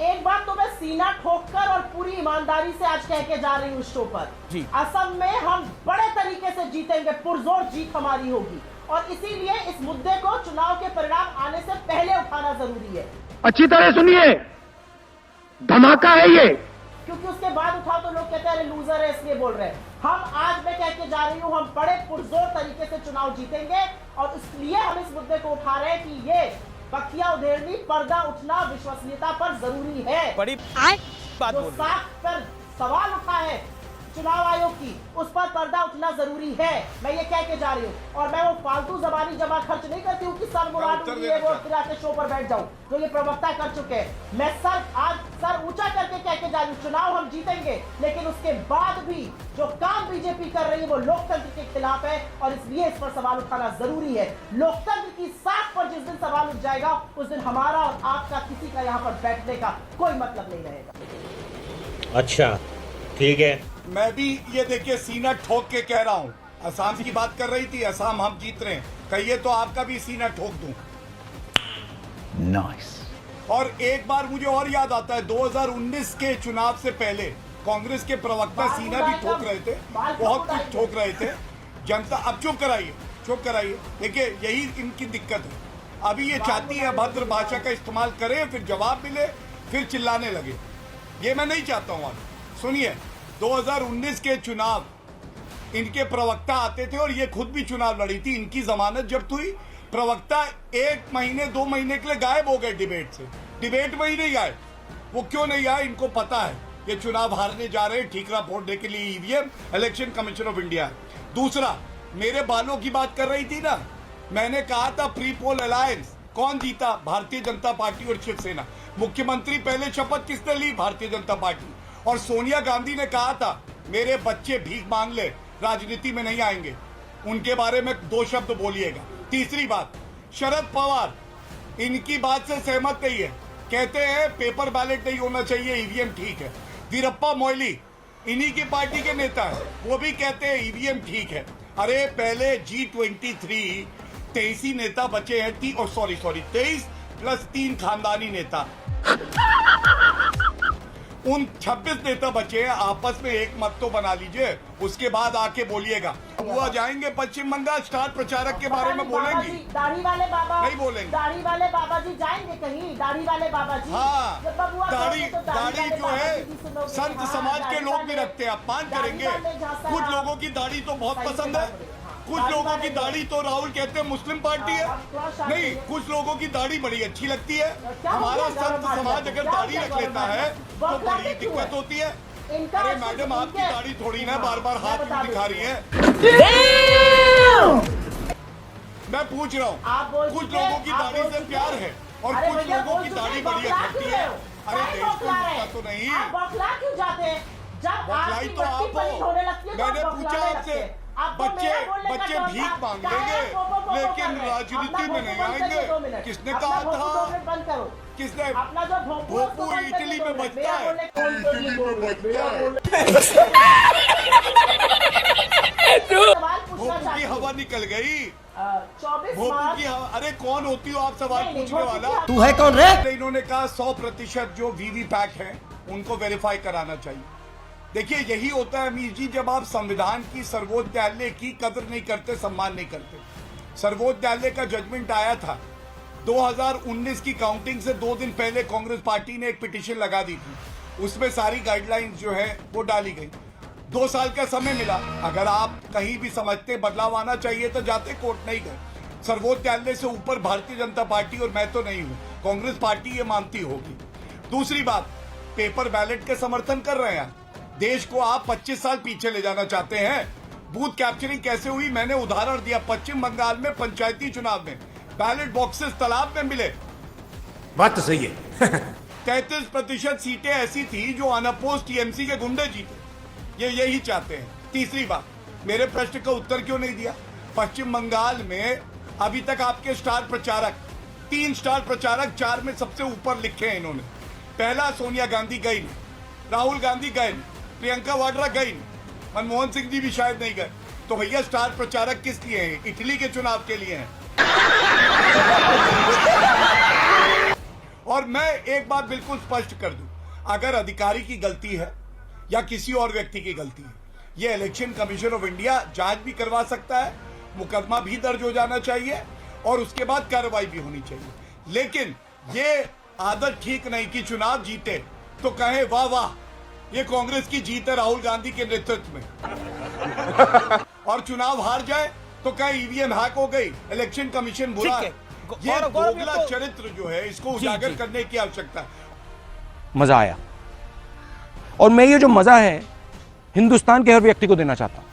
एक बात तो मैं सीना ठोककर और पूरी ईमानदारी से आज कह के जा रही हूँ शो पर जी। असम में हम बड़े तरीके से जीतेंगे, पुरजोर जीत हमारी होगी और इसीलिए इस मुद्दे को चुनाव के परिणाम आने से पहले उठाना जरूरी है। अच्छी तरह सुनिए, धमाका है ये, क्योंकि उसके बाद उठाओ तो लोग कहते हैं अरे लूजर है इसलिए बोल रहे हैं। हम आज मैं कह के जा रही हूँ हम बड़े पुरजोर तरीके से चुनाव जीतेंगे और इसलिए हम इस मुद्दे को उठा रहे हैं कि ये बखिया उधेड़नी, पर्दा उठना विश्वसनीयता पर जरूरी है। बड़ी बात जो साख पर सवाल उठा है चुनाव आयोग की, उस पर पर्दा उठना जरूरी है। मैं ये कह के जा रही हूँ और मैं वो फालतू जबानी जमा खर्च नहीं करती हूँ कि सर मुराद वो के शो पर बैठ जाऊँ जो ये प्रवक्ता कर चुके हैं। मैं आज सर ऊंचा करके कह के जा रही हूँ चुनाव हम जीतेंगे, लेकिन उसके बाद भी जो काम बीजेपी कर रही है वो लोकतंत्र के खिलाफ है और इसलिए इस पर सवाल उठाना जरूरी है। लोकतंत्र की साख पर जिस दिन सवाल उठ जाएगा उस दिन हमारा और आपका किसी का यहाँ पर बैठने का कोई मतलब नहीं रहेगा। अच्छा ठीक है, मैं भी ये देखिए सीना ठोक के कह रहा हूँ। असम की बात कर रही थी, असम हम जीत रहे हैं, कहिए तो आपका भी सीना ठोक दूं। नाइस। और एक बार मुझे और याद आता है 2019 के चुनाव से पहले कांग्रेस के प्रवक्ता सीना भी ठोक रहे थे, बहुत कुछ ठोक रहे थे। जनता अब चुप कराइए। देखिए यही इनकी दिक्कत है। अभी ये चाहती है अभद्र भाषा का इस्तेमाल करें, फिर जवाब मिले, फिर चिल्लाने लगे। ये मैं नहीं चाहता हूँ। सुनिए 2019 के चुनाव इनके प्रवक्ता आते थे और ये खुद भी चुनाव लड़ी थी। इनकी जमानत जब्त हुई, प्रवक्ता 1 महीने 2 महीने के लिए गायब हो गए डिबेट से। डिबेट में ही नहीं आए। वो क्यों नहीं आए? इनको पता है ये चुनाव हारने जा रहे हैं, ठीकरा फोड़ने के लिए EVM election commission of India है। दूसरा, मेरे बालों की बात कर रही थी ना, मैंने कहा था प्री पोल अलायंस कौन जीता? भारतीय जनता पार्टी और शिवसेना। मुख्यमंत्री पहले शपथ किसने ली? भारतीय जनता पार्टी। और सोनिया गांधी ने कहा था मेरे बच्चे भीख मांग ले, राजनीति में नहीं आएंगे। उनके बारे में 2 शब्द बोलिएगा। तीसरी बात, शरद पवार इनकी बात से सहमत नहीं है, कहते हैं पेपर बैलेट नहीं होना चाहिए, ईवीएम ठीक है। वीरप्पा मोइली इन्हीं की पार्टी के नेता है, वो भी कहते हैं ईवीएम ठीक है। अरे पहले G23 23 ही नेता बचे हैं, 23 प्लस 3 खानदानी नेता, उन 26 नेता बचे हैं। आपस में एक मत तो बना लीजिए, उसके बाद आके बोलिएगा। हुआ जाएंगे पश्चिम बंगाल, स्टार प्रचारक के बारे में बोलेंगी? दाढ़ी वाले बाबा नहीं बोलेंगे। दाढ़ी वाले बाबा जी जाएंगे कहीं? दाढ़ी वाले बाबा जी, हाँ, दाढ़ी जो है संत समाज के लोग भी रखते हैं, अपमान करेंगे। कुछ लोगों की दाढ़ी तो बहुत पसंद है, कुछ लोगों की दाढ़ी तो राहुल कहते हैं मुस्लिम पार्टी है। नहीं, कुछ लोगों की दाढ़ी बड़ी अच्छी लगती है। हमारा संत समाज अगर दाढ़ी रख लेता है तो बड़ी दिक्कत होती है। अरे मैडम, आपकी दाढ़ी थोड़ी ना बार बार हाथ में दिखा रही है। मैं पूछ रहा हूँ, कुछ लोगों की दाढ़ी से प्यार है और कुछ लोगों की दाढ़ी बड़ी लगती है। अरे देश को तो नहीं, बतलाई तो आप हो। मैंने पूछा आपसे, बच्चे भीख मांग लेंगे लेकिन राजनीति में नहीं आएंगे। किसने कहा था? किसने? भोपू इटली में बचता है। भोपू की हवा निकल गई। भोपू की हवा। अरे कौन होती हो आप सवाल पूछने वाला? तू है कौन रे? इन्होंने कहा 100% जो वीवीपैट है उनको वेरीफाई कराना चाहिए। देखिए यही होता है अमीर जी, जब आप संविधान की, सर्वोच्च न्यायालय की कदर नहीं करते, सम्मान नहीं करते। सर्वोच्च न्यायालय का जजमेंट आया था 2019 की काउंटिंग से 2 दिन पहले कांग्रेस पार्टी ने एक पिटीशन लगा दी थी, उसमें सारी गाइडलाइंस जो है वो डाली गई। 2 साल का समय मिला। अगर आप कहीं भी समझते बदलाव आना चाहिए तो जाते, कोर्ट नहीं गए। सर्वोच्च न्यायालय से ऊपर भारतीय जनता पार्टी, और मैं तो नहीं हूं, कांग्रेस पार्टी ये मानती होगी। दूसरी बात, पेपर बैलेट के समर्थन कर रहे हैं। देश को आप 25 साल पीछे ले जाना चाहते हैं। बूथ कैप्चरिंग कैसे हुई मैंने उदाहरण दिया। पश्चिम बंगाल में पंचायती चुनाव में बैलेट बॉक्सेस तालाब में मिले। बात तो सही है। 33% सीटें ऐसी थी जो अनअपोज्ड टीएमसी के गुंडे जीते। ये यही चाहते हैं। तीसरी बात, मेरे प्रश्न का उत्तर क्यों नहीं दिया? पश्चिम बंगाल में अभी तक आपके स्टार प्रचारक, 3 स्टार प्रचारक 4 में सबसे ऊपर लिखे हैं इन्होंने। पहला, सोनिया गांधी गई, राहुल गांधी गए, प्रियंका वाड्रा गई, मनमोहन सिंह जी भी शायद नहीं गए। तो भैया स्टार प्रचारक किस लिए हैं? इटली के चुनाव के लिए हैं। और मैं एक बात बिल्कुल स्पष्ट कर दूं, अगर अधिकारी की गलती है या किसी और व्यक्ति की गलती है, ये इलेक्शन कमीशन ऑफ इंडिया जांच भी करवा सकता है, मुकदमा भी दर्ज हो जाना चाहिए और उसके बाद कार्रवाई भी होनी चाहिए। लेकिन ये आदत ठीक नहीं कि चुनाव जीते तो कहे वाह वाह ये कांग्रेस की जीत है राहुल गांधी के नेतृत्व में, और चुनाव हार जाए तो कहे ईवीएम हैक हो गई, इलेक्शन कमीशन बुरा है। ये दोगला चरित्र जो है इसको उजागर करने की आवश्यकता है। मजा आया, और मैं ये जो मजा है हिंदुस्तान के हर व्यक्ति को देना चाहता हूं।